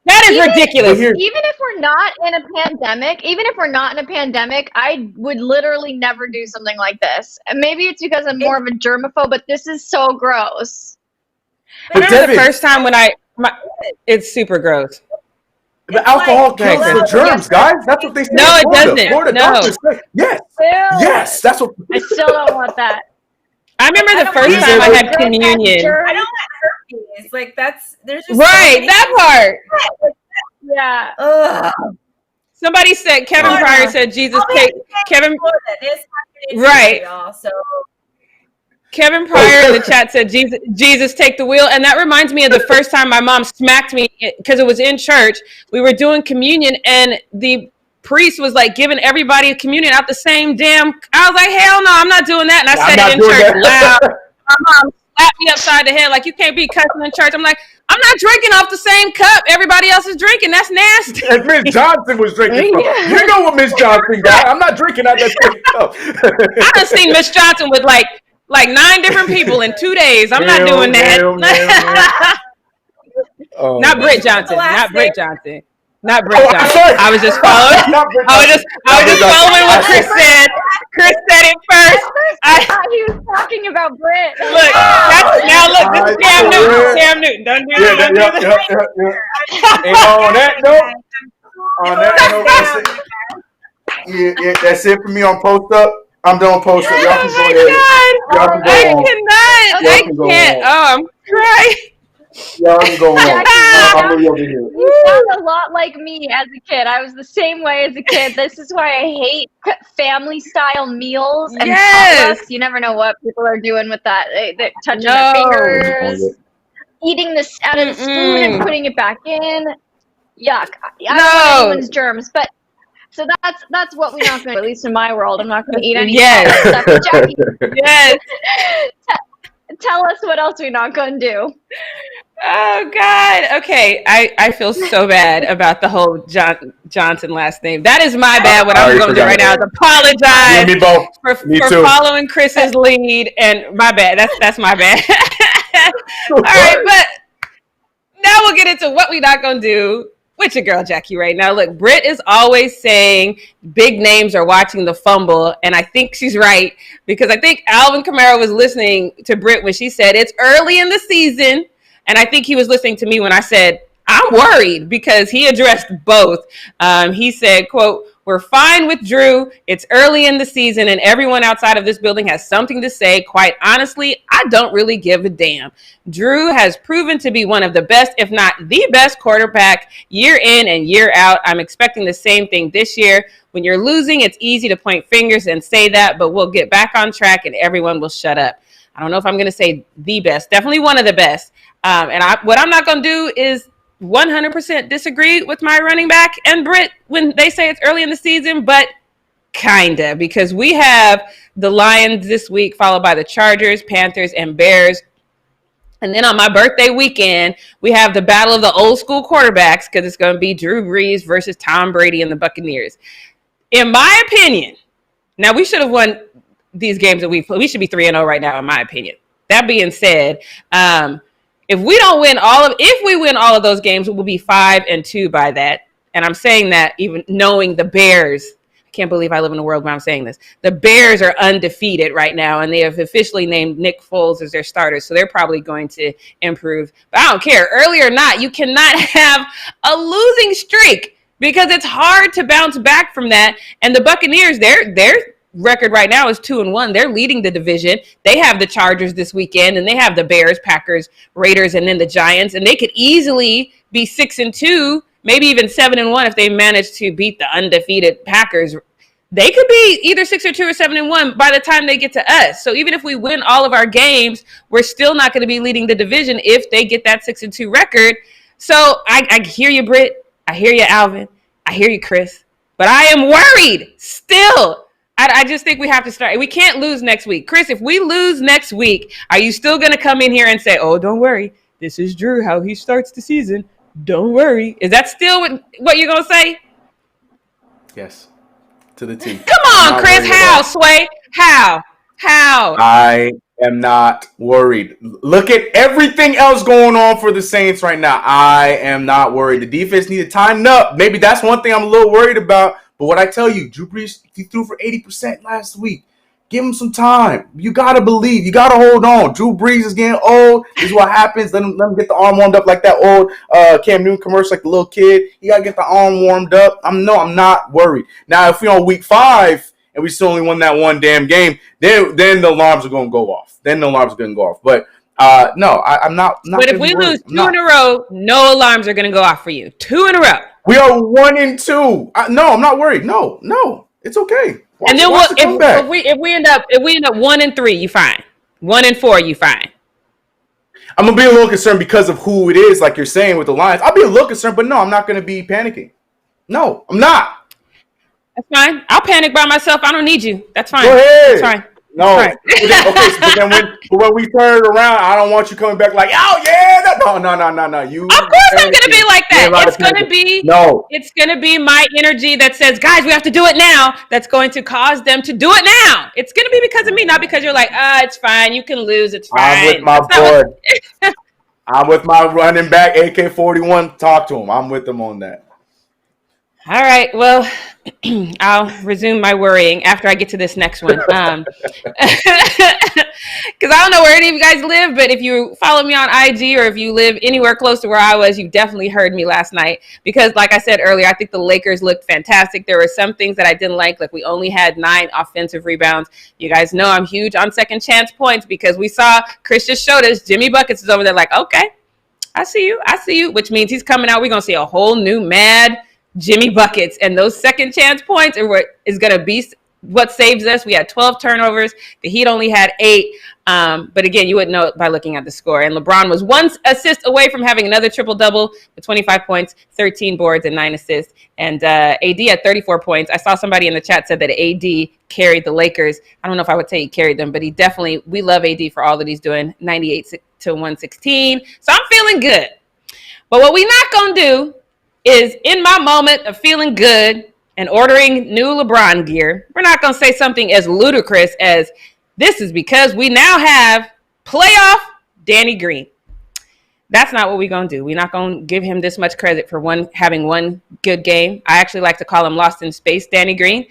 that is ridiculous. Even if we're not in a pandemic, I would literally never do something like this. And maybe it's because I'm more of a germaphobe, but this is so gross. I remember the first time when it's super gross. The alcohol kills the germs, guys. That's what they say. No, it doesn't. Florida doctors say. Yes, that's what. I still don't want that. I remember the first time I had communion. I don't want herpes. Like, there's just right, that part. Yeah. Ugh. Somebody said Kevin Oh, Pryor no. said Jesus I'll be take happy to Kevin. say this happened in Right. y'all, so Kevin Pryor in the chat said, Jesus, take the wheel. And that reminds me of the first time my mom smacked me because it was in church. We were doing communion and the priest was like giving everybody communion out the same damn. I was like, hell no, I'm not doing that. And I said it in church loud. My mom slapped me upside the head like, you can't be cussing in church. I'm like, I'm not drinking off the same cup everybody else is drinking. That's nasty. And Miss Johnson was drinking from. You know what Miss Johnson got. I'm not drinking out that same cup. I done seen Miss Johnson with like 9 different people in 2 days. I'm not doing that. Oh, Not Britt Johnson. Not Britt Johnson. Not Britt Johnson. I was just following. I was just following what Chris said. Chris said it first. I thought he was talking about Britt. Look, this is Cam Newton. Cam Newton. Don't do that. And on that note, that's it for me on Post Up. I'm done post up. Y'all can go ahead. Y'all can go on. I can't. Oh, I'm crying. Y'all can go on. I'm really over here. You sound a lot like me as a kid. I was the same way as a kid. This is why I hate family style meals and potlucks. You never know what people are doing with that. They're touching their fingers, eating this out of the spoon and putting it back in. Yuck. I don't want anyone's germs, but so that's what we're not going to, at least in my world. I'm not going to eat any stuff. Jackie, tell us what else we're not going to do. Oh, God. Okay. I feel so bad about the whole Johnson last name. That is my bad. What I'm going to do right now is apologize for following Chris's lead. And my bad. That's my bad. All right. But now we'll get into what we're not going to do with your girl, Jackie, right now. Look, Britt is always saying big names are watching the Fumble. And I think she's right, because I think ALVIN KAMARA was listening to Britt when she said it's early in the season. And I think he was listening to me when I said, I'm worried, because he addressed both. He said, quote, "We're fine with Drew. It's early in the season and everyone outside of this building has something to say. Quite honestly, I don't really give a damn. Drew has proven to be one of the best, if not the best quarterback year in and year out. I'm expecting the same thing this year. When you're losing, it's easy to point fingers and say that, but we'll get back on track and everyone will shut up." I don't know if I'm going to say the best. Definitely one of the best. What I'm not going to do is 100% disagree with my running back and Britt when they say it's early in the season, but kinda, because we have the Lions this week, followed by the Chargers, Panthers, and Bears. And then on my birthday weekend, we have the battle of the old school quarterbacks, because it's going to be Drew Brees versus Tom Brady and the Buccaneers. In my opinion, now we should have won these games that we should be 3-0 right now, in my opinion. That being said, if we win all of those games, we'll be 5-2 by that. And I'm saying that even knowing the Bears. I can't believe I live in a world where I'm saying this. The Bears are undefeated right now, and they have officially named Nick Foles as their starter, so they're probably going to improve. But I don't care. Early or not, you cannot have a losing streak, because it's hard to bounce back from that. And the Buccaneers, their record right now is 2-1. They're leading the division. They have the Chargers this weekend, and they have the Bears, Packers, Raiders, and then the Giants. And they could easily be 6-2, maybe even 7-1 if they manage to beat the undefeated Packers. They could be either 6-2 or 7-1 by the time they get to us. So even if we win all of our games, we're still not going to be leading the division if they get that 6-2 record. So I hear you, Britt. I hear you, Alvin. I hear you, Chris. But I am worried still. I just think we have to start. We can't lose next week. Chris, if we lose next week, are you still going to come in here and say, oh, don't worry, this is Drew, how he starts the season. Don't worry. Is that still what you're going to say? Yes. To the T. Come on, Chris. How, Sway? How? I am not worried. Look at everything else going on for the Saints right now. I am not worried. The defense needed tighten up. Maybe that's one thing I'm a little worried about. But what I tell you, Drew Brees, he threw for 80% last week. Give him some time. You got to believe. You got to hold on. Drew Brees is getting old. This is what happens. Let him get the arm warmed up like that old Cam Newton commercial, like the little kid. You got to get the arm warmed up. I'm not worried. Now, if we're on week 5 and we still only won that one damn game, then the alarms are going to go off. But no, I'm not. But if we lose 2 in a row, no alarms are going to go off for you. 2 in a row. We are 1-2. No, I'm not worried. No, it's okay. And then if we end up 1-3, you fine. 1-4, you fine. I'm gonna be a little concerned because of who it is, like you're saying with the Lions. I'll be a little concerned, but no, I'm not gonna be panicking. No, I'm not. That's fine. I'll panic by myself. I don't need you. That's fine. Go ahead. That's fine. No. Right. Okay, so then when we turn it around, I don't want you coming back like, oh yeah, no. You. Of course, I'm gonna be like that. It's gonna be my energy that says, guys, we have to do it now. That's going to cause them to do it now. It's gonna be because of me, not because you're like, it's fine. You can lose. It's fine. I'm with my boy. I'm with my running back, AK-41. Talk to him. I'm with them on that. All right. Well, I'll resume my worrying after I get to this next one. Because I don't know where any of you guys live, but if you follow me on IG or if you live anywhere close to where I was, you definitely heard me last night. Because like I said earlier, I think the Lakers looked fantastic. There were some things that I didn't like we only had 9 offensive rebounds. You guys know I'm huge on second chance points because we saw Chris just showed us Jimmy Buckets is over there like, okay, I see you, which means he's coming out. We're going to see a whole new mad Jimmy Buckets, and those second chance points are what is going to be what saves us. We had 12 turnovers. The Heat only had 8. But again, you wouldn't know it by looking at the score. And LeBron was 1 assist away from having another triple-double with 25 points, 13 boards, and 9 assists. And AD had 34 points. I saw somebody in the chat said that AD carried the Lakers. I don't know if I would say he carried them, but we love AD for all that he's doing, 98 to 116. So I'm feeling good. But what we're not going to do is in my moment of feeling good and ordering new LeBron gear, we're not going to say something as ludicrous as this is because we now have playoff Danny Green. That's not what we're going to do. We're not going to give him this much credit for having one good game. I actually like to call him lost in space Danny Green.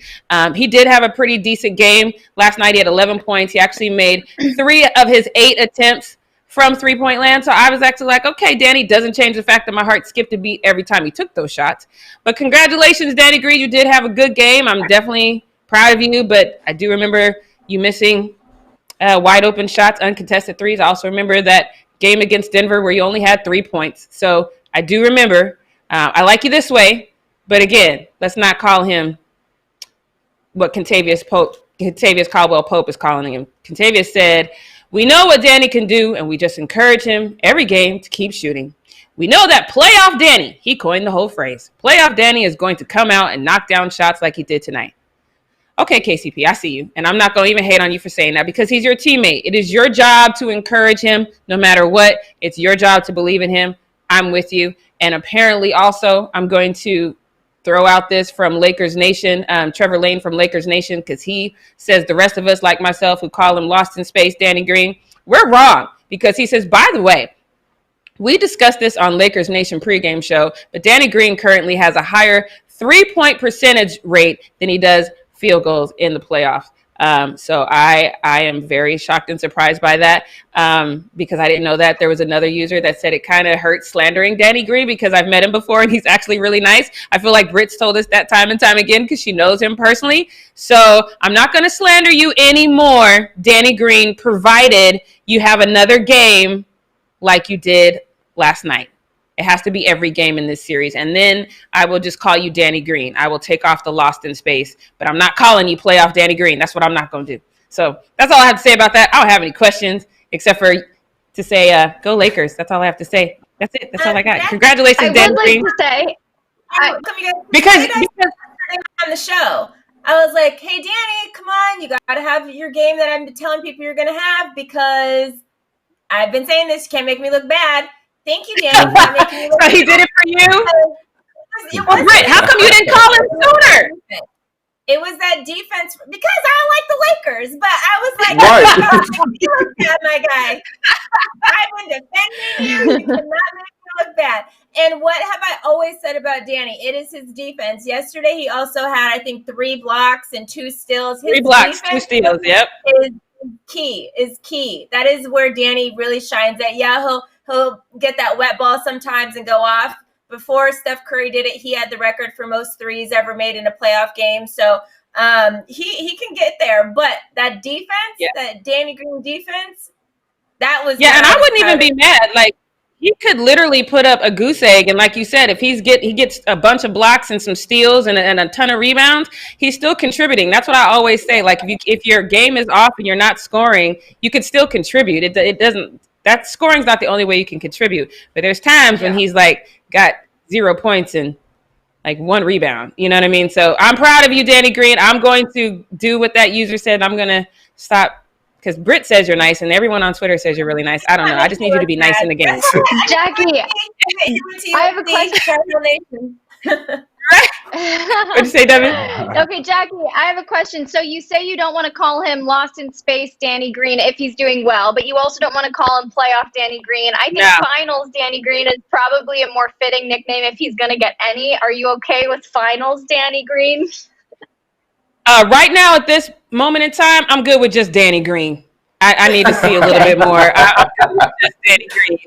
He did have a pretty decent game. Last night he had 11 points. He actually made 3 of his 8 attempts from three-point land. So I was actually like, okay, Danny, doesn't change the fact that my heart skipped a beat every time he took those shots. But congratulations, Danny Green. You did have a good game. I'm definitely proud of you, but I do remember you missing wide open shots, uncontested threes. I also remember that game against Denver where you only had 3 points. So I do remember. I like you this way, but again, let's not call him what Kentavious Caldwell Pope is calling him. Kentavious said, we know what Danny can do, and we just encourage him every game to keep shooting. We know that playoff Danny, he coined the whole phrase. Playoff Danny is going to come out and knock down shots like he did tonight. Okay, KCP, I see you. And I'm not going to even hate on you for saying that because he's your teammate. It is your job to encourage him no matter what. It's your job to believe in him. I'm with you. And apparently also I'm going to throw out this from Lakers Nation, Trevor Lane from Lakers Nation, because he says the rest of us, like myself, who call him lost in space, Danny Green, we're wrong. Because he says, by the way, we discussed this on Lakers Nation pregame show, but Danny Green currently has a higher 3-point percentage rate than he does field goals in the playoffs. So I am very shocked and surprised by that because I didn't know that. There was another user that said it kind of hurts slandering Danny Green because I've met him before and he's actually really nice. I feel like Britt's told us that time and time again because she knows him personally. So I'm not going to slander you anymore, Danny Green, provided you have another game like you did last night. It has to be every game in this series. And then I will just call you Danny Green. I will take off the lost in space, but I'm not calling you playoff Danny Green. That's what I'm not going to do. So that's all I have to say about that. I don't have any questions except for to say, go Lakers. That's all I have to say. That's it. That's all I got. Congratulations, Danny Green. Because on the show, I was like, hey, Danny, come on. You got to have your game that I'm telling people you're going to have because I've been saying this. You can't make me look bad. Thank you, Dan. So he did it for you? Well, Britt, how come you didn't call him sooner? It was that defense because I don't like the Lakers, but I was like, you look bad, my guy. I've been defending you. You cannot make me look bad. And what have I always said about Danny? It is his defense. Yesterday, he also had, I think, 3 blocks and 2 steals. His 3 blocks, 2 steals, yep. Is key. That is where Danny really shines at. Yeah, he'll get that wet ball sometimes and go off. Before Steph Curry did it, he had the record for most threes ever made in a playoff game. So he can get there. But that defense, that Danny Green defense, that was and I wouldn't even be mad. Like he could literally put up a goose egg, and like you said, if he gets a bunch of blocks and some steals and a ton of rebounds, he's still contributing. That's what I always say. Like if your game is off and you're not scoring, you could still contribute. It doesn't. That scoring's not the only way you can contribute. But there's times when he's like got 0 points and like 1 rebound. You know what I mean? So I'm proud of you, Danny Green. I'm going to do what that user said. I'm gonna stop. Because Britt says you're nice, and everyone on Twitter says you're really nice. I don't know. I just need you to be nice in the game. Jackie, I have a question. What'd you say, Devin? Okay, Jackie, I have a question. So you say you don't want to call him Lost in Space Danny Green if he's doing well, but you also don't want to call him Playoff Danny Green. I think Finals Danny Green is probably a more fitting nickname if he's going to get any. Are you okay with Finals Danny Green? Right now, at this moment in time, I'm good with just Danny Green. I need to see a little bit more. I'm good with just Danny Green.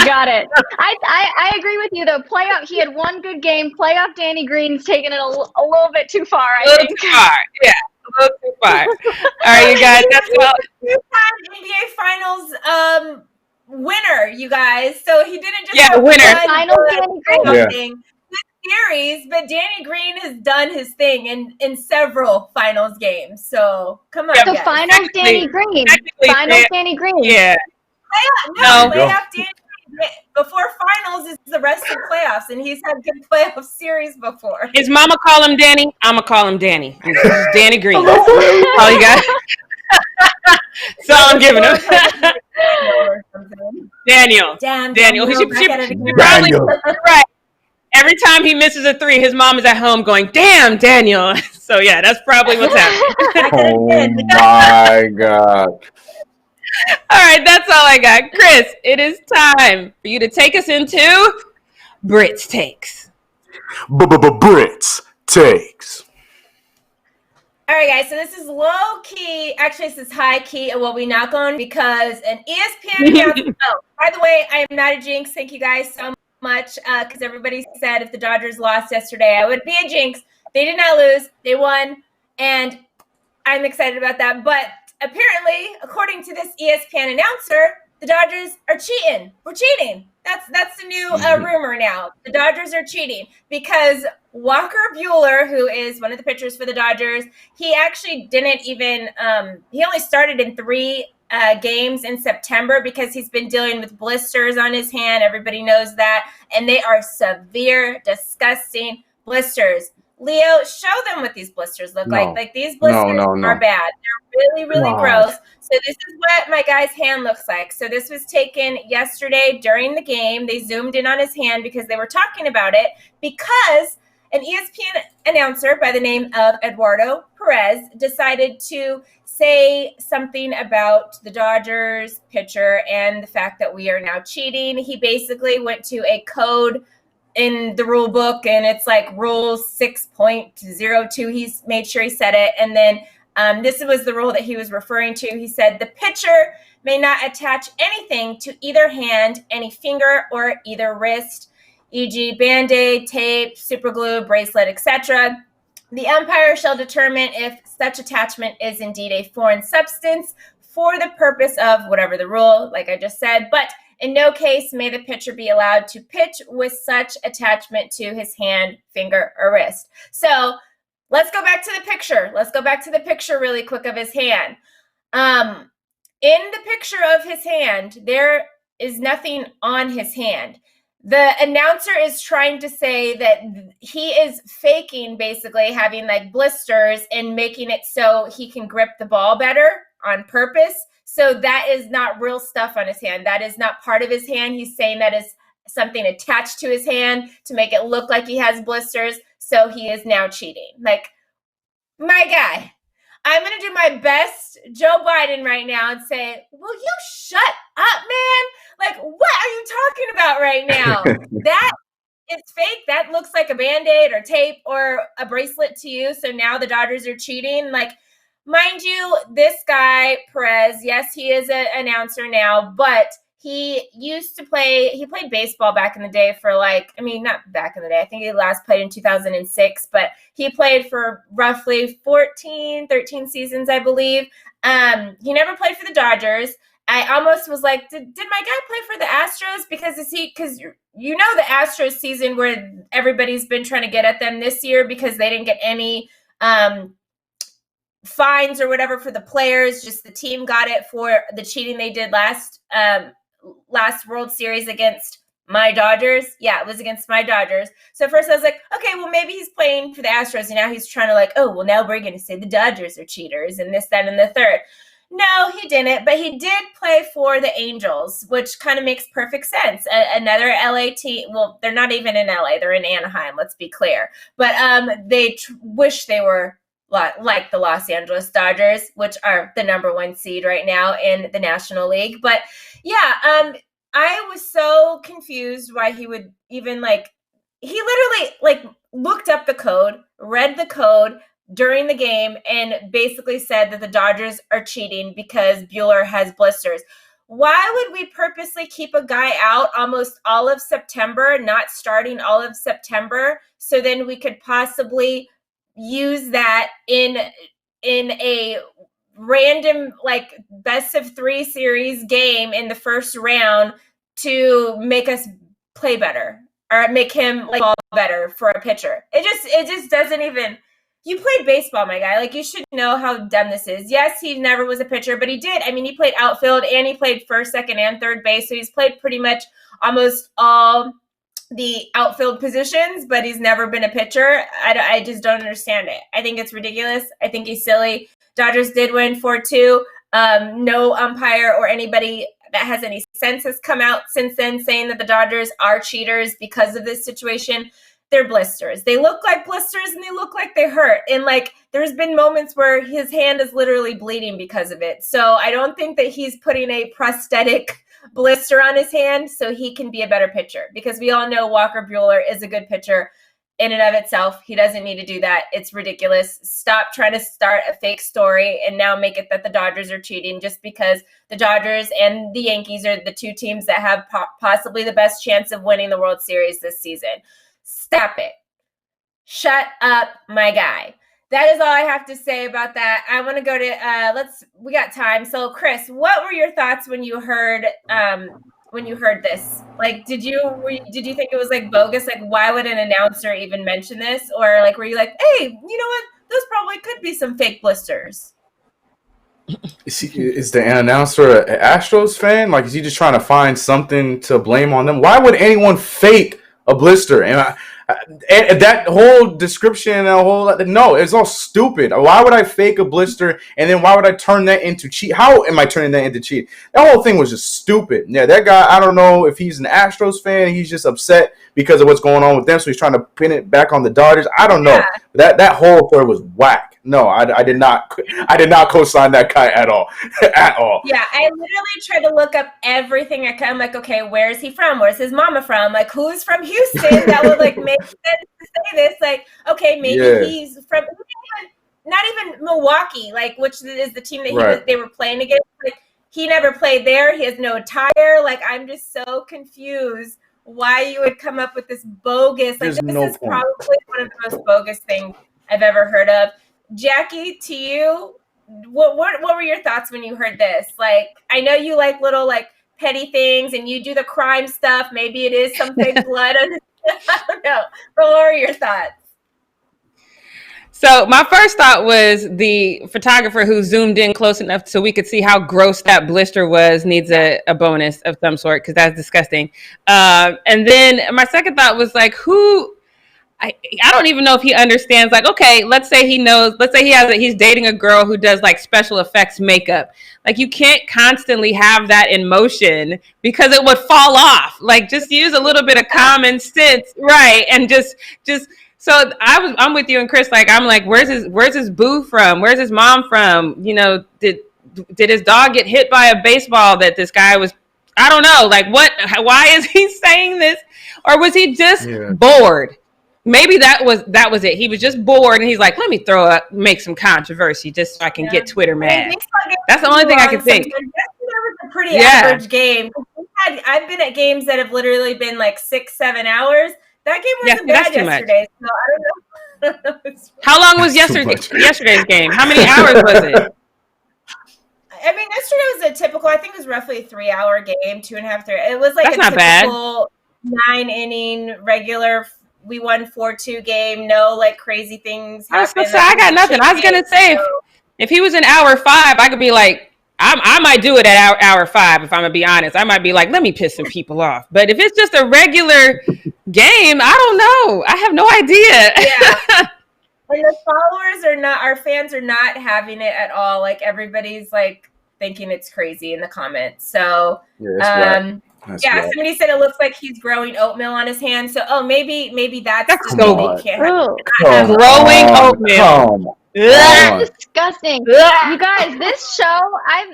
Got it. I agree with you, though. He had 1 good game. Playoff Danny Green's taking it a little bit too far, I think. Too far. Yeah, a little too far. All right, you guys. That's all. Two-time NBA Finals winner, you guys. So he didn't just winner. Finals Danny Green. Thing. Series, but Danny Green has done his thing in several finals games. So come on, so guys. Finals Danny Green. Finals Danny Green. Yeah. Playoff Danny Green. Before finals is the rest of the playoffs, and he's had good playoff series before. His mama call him Danny. I'ma call him Danny. This is Danny Green. All you got. So I'm giving him. Daniel. Daniel. He should probably right. Every time he misses a 3, his mom is at home going, "Damn, Daniel." So yeah, that's probably what's happening. Oh my God. All right, that's all I got. Chris, it is time for you to take us into Britt's Takes. Britt's Takes. All right, guys, so this is low key. Actually, this is high key of what we knock on because an ESPN announcer. Oh, by the way, I am not a jinx. Thank you guys so much because everybody said if the Dodgers lost yesterday, I would be a jinx. They did not lose. They won, and I'm excited about that. But apparently, according to this ESPN announcer, the Dodgers are cheating. We're cheating. That's the new rumor now. The Dodgers are cheating because Walker Buehler, who is one of the pitchers for the Dodgers, he actually didn't even he only started in 3 games in September because he's been dealing with blisters on his hand. Everybody knows that. And they are severe, disgusting blisters. Leo, show them what these blisters look like. Like these blisters are bad. They're really, really gross. So this is what my guy's hand looks like. So this was taken yesterday during the game. They zoomed in on his hand because they were talking about it because an ESPN announcer by the name of Eduardo Perez decided to say something about the Dodgers pitcher and the fact that we are now cheating. He basically went to a code in the rule book, and it's like rule 6.02. He's made sure he said it. And then this was the rule that he was referring to. He said the pitcher may not attach anything to either hand, any finger, or either wrist, e.g. Band-Aid, tape, super glue, bracelet, etc. The umpire shall determine if such attachment is indeed a foreign substance for the purpose of whatever the rule, like I just said, but in no case may the pitcher be allowed to pitch with such attachment to his hand, finger, or wrist. So let's go back to the picture. Let's go back to the picture really quick of his hand. In the picture of his hand, there is nothing on his hand. The announcer is trying to say that he is faking basically having like blisters and making it so he can grip the ball better on purpose. So that is not real stuff on his hand. That is not part of his hand. He's saying that is something attached to his hand to make it look like he has blisters. So he is now cheating. Like, my guy, I'm going to do my best Joe Biden right now and say, will you shut up, man? Like, what are you talking about right now? That is fake. That looks like a Band-Aid or tape or a bracelet to you. So now the Dodgers are cheating. Like, mind you, this guy, Perez, yes, he is an announcer now, but he played baseball back in the day for not back in the day. I think he last played in 2006, but he played for roughly 13 seasons, I believe. He never played for the Dodgers. I almost was like, did my guy play for the Astros? Because you know the Astros season where everybody's been trying to get at them this year because they didn't get any fines or whatever for the players. Just the team got it for the cheating they did last World Series against my Dodgers. Yeah, it was against my Dodgers. So at first I was like, okay, well, maybe he's playing for the Astros and now he's trying to like, oh, well, now we're going to say the Dodgers are cheaters and this, that, and the third. No, he didn't, but he did play for the Angels, which kind of makes perfect sense. Another LA team. Well, they're not even in LA. They're in Anaheim, let's be clear. But they wish they were like the Los Angeles Dodgers, which are the number 1 seed right now in the National League. But yeah, I was so confused why he would even he literally looked up the code, read the code during the game, and basically said that the Dodgers are cheating because Bueller has blisters. Why would we purposely keep a guy out almost all of September, not starting all of September, so then we could possibly use that in a random best of 3 series game in the first round to make us play better or make him ball better for a pitcher? It just doesn't even. You played baseball, my guy. You should know how dumb this is. Yes, he never was a pitcher, but he did. I mean, he played outfield and he played first, second, and third base. So he's played pretty much almost all the outfield positions, but he's never been a pitcher. I just don't understand it. I think it's ridiculous. I think he's silly. Dodgers did win 4-2. No umpire or anybody that has any sense has come out since then saying that the Dodgers are cheaters because of this situation. They're blisters. They look like blisters and they look like they hurt. And there's been moments where his hand is literally bleeding because of it. So I don't think that he's putting a prosthetic blister on his hand so he can be a better pitcher, because we all know Walker Bueller is a good pitcher in and of itself. He doesn't need to do that. It's ridiculous. Stop trying to start a fake story and now make it that the Dodgers are cheating just because the Dodgers and the Yankees are the 2 teams that have possibly the best chance of winning the World Series this season. Stop it. Shut up, my guy. That is all I have to say about that. I want to go to we got time. So Chris, what were your thoughts when you heard this? Did you think it was bogus? Why would an announcer even mention this? Or were you like, hey, you know what? Those probably could be some fake blisters. Is the announcer an Astros fan? Is he just trying to find something to blame on them? Why would anyone fake a blister? And that whole description, no, it's all stupid. Why would I fake a blister and then why would I turn that into cheat? How am I turning that into cheat? That whole thing was just stupid. Yeah, that guy, I don't know if he's an Astros fan. He's just upset because of what's going on with them, so he's trying to pin it back on the Dodgers. I don't know. Yeah. That whole story was whack. No, I did not co-sign that guy at all. At all. Yeah, I literally tried to look up everything I could. I'm like, okay, where is he from? Where's his mama from? Who's from Houston? That would make sense to say this. Okay, maybe he's from not even Milwaukee, which is the team that they were playing against. He never played there. He has no attire. I'm just so confused why you would come up with this bogus. This is probably one of the most bogus things I've ever heard of. Jackie, to you, what were your thoughts when you heard this? I know you like little petty things and you do the crime stuff. Maybe it is some fake blood. I don't know. But what were your thoughts? So my first thought was the photographer who zoomed in close enough so we could see how gross that blister was needs a bonus of some sort, because that's disgusting. And then my second thought was who... I don't even know if he understands. Okay, let's say he's dating a girl who does special effects makeup. You can't constantly have that in motion because it would fall off. Just use a little bit of common sense, right? And just so I'm with you and Chris. I'm where's his boo from? Where's his mom from? Did his dog get hit by a baseball that this guy was? I don't know. What? Why is he saying this? Or was he just bored? Maybe that was it. He was just bored, and he's like, "Let me make some controversy just so I can get Twitter mad." That's the only thing I can think. That was a pretty average game. I've been at games that have literally been 6-7 hours. That game wasn't bad yesterday, so I don't know. How long was yesterday's game? How many hours was it? I mean, yesterday was a typical. I think it was roughly a 3-hour game, 2.5, 3. It was like That's a not bad. typical 9-inning regular. We won 4-2 game. No like crazy things I was happened. gonna say I got nothing. I was gonna say if he was in hour 5, I could be like, I might do it at hour 5 if I'm gonna be honest. I might be like, let me piss some people off. But if it's just a regular game, I don't know. I have no idea. Yeah. And the followers are not, our fans are not having it at all. Like everybody's like thinking it's crazy in the comments. So somebody said it looks like he's growing oatmeal on his hands. So maybe that's so they can't have Ooh. growing oatmeal. That's disgusting. You guys, this show,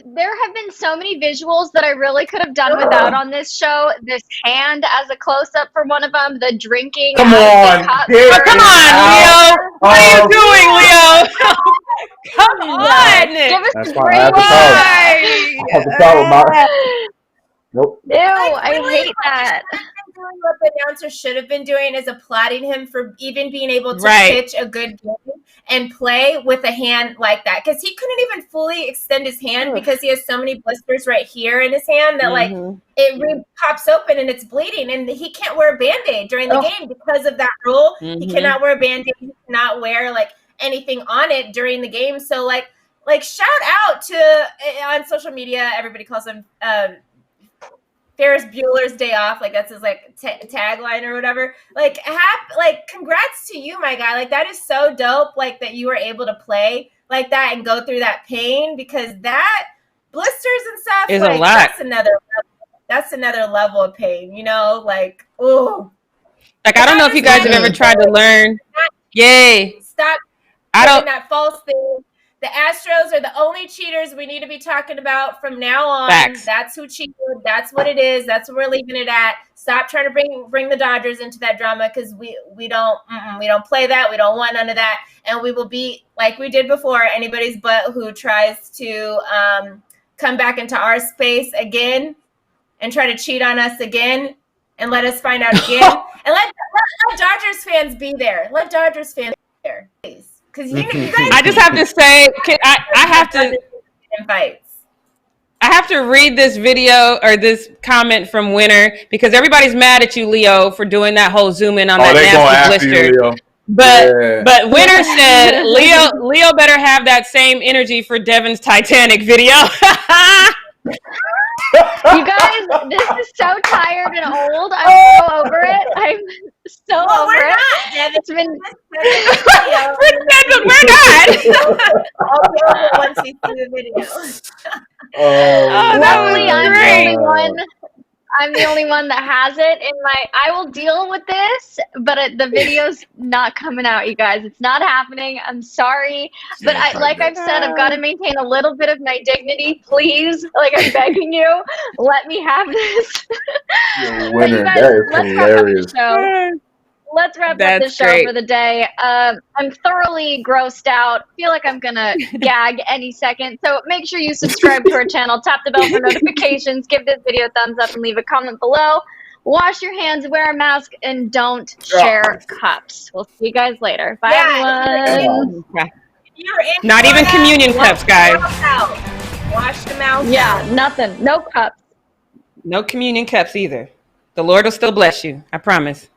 there have been so many visuals that I really could have done without on this show. This hand as a close-up for one of them, the drinking. Come on, Leo. What are you doing, Leo? Come on. Give us That's a fine. break. I have to tell about Nope. Ew, I hate that. What the announcer should have been doing is applauding him for even being able to pitch a good game and play with a hand like that, because he couldn't even fully extend his hand because he has so many blisters right here in his hand that like it pops open and it's bleeding, and he can't wear a Band-Aid during the game because of that rule. He cannot wear a Band-Aid. He cannot wear like anything on it during the game. So like shout out to on social media, everybody calls him Ferris Bueller's Day Off, like that's his like tagline or whatever. Like, congrats to you, my guy. Like that is so dope. Like that you were able to play like that and go through that pain, because that blisters and stuff is like, a lot. That's another level of pain. You know, like ooh. Like I don't know if you guys have ever tried to learn. Yay! Stop. I don't. That false thing. The Astros are the only cheaters we need to be talking about from now on. Facts. That's who cheated. That's what it is. That's what we're leaving it at. Stop trying to bring the Dodgers into that drama, because we don't play that. We don't want none of that, and we will beat, like we did before, anybody's butt who tries to come back into our space again and try to cheat on us again and let us find out again. And let Dodgers fans be there. Let Dodgers fans be there, please. Because you guys, I just have to say, I have to read this video or this comment from Winner, because everybody's mad at you, Leo, for doing that whole zoom in on that nasty blister. You, Leo. But Winner said Leo better have that same energy for Devin's Titanic video. You guys, this is so tired and old. I'm so over it. I'm so over it. It's been. We're not. I'll be over once we see the video. Luckily, I'm the only one that has it in my. I will deal with this, but the video's not coming out, you guys. It's not happening. I'm sorry, but like I've said, I've got to maintain a little bit of my dignity, please. Like I'm begging you, let me have this. Winner, guys, that is hilarious. Let's wrap up the show for the day. I'm thoroughly grossed out. Feel like I'm going to gag any second. So make sure you subscribe to our channel, tap the bell for notifications, give this video a thumbs up, and leave a comment below. Wash your hands, wear a mask, and don't share cups. We'll see you guys later. Bye, everyone. Not even communion cups, guys. Wash them out. Yeah, nothing. No cups. No communion cups either. The Lord will still bless you. I promise.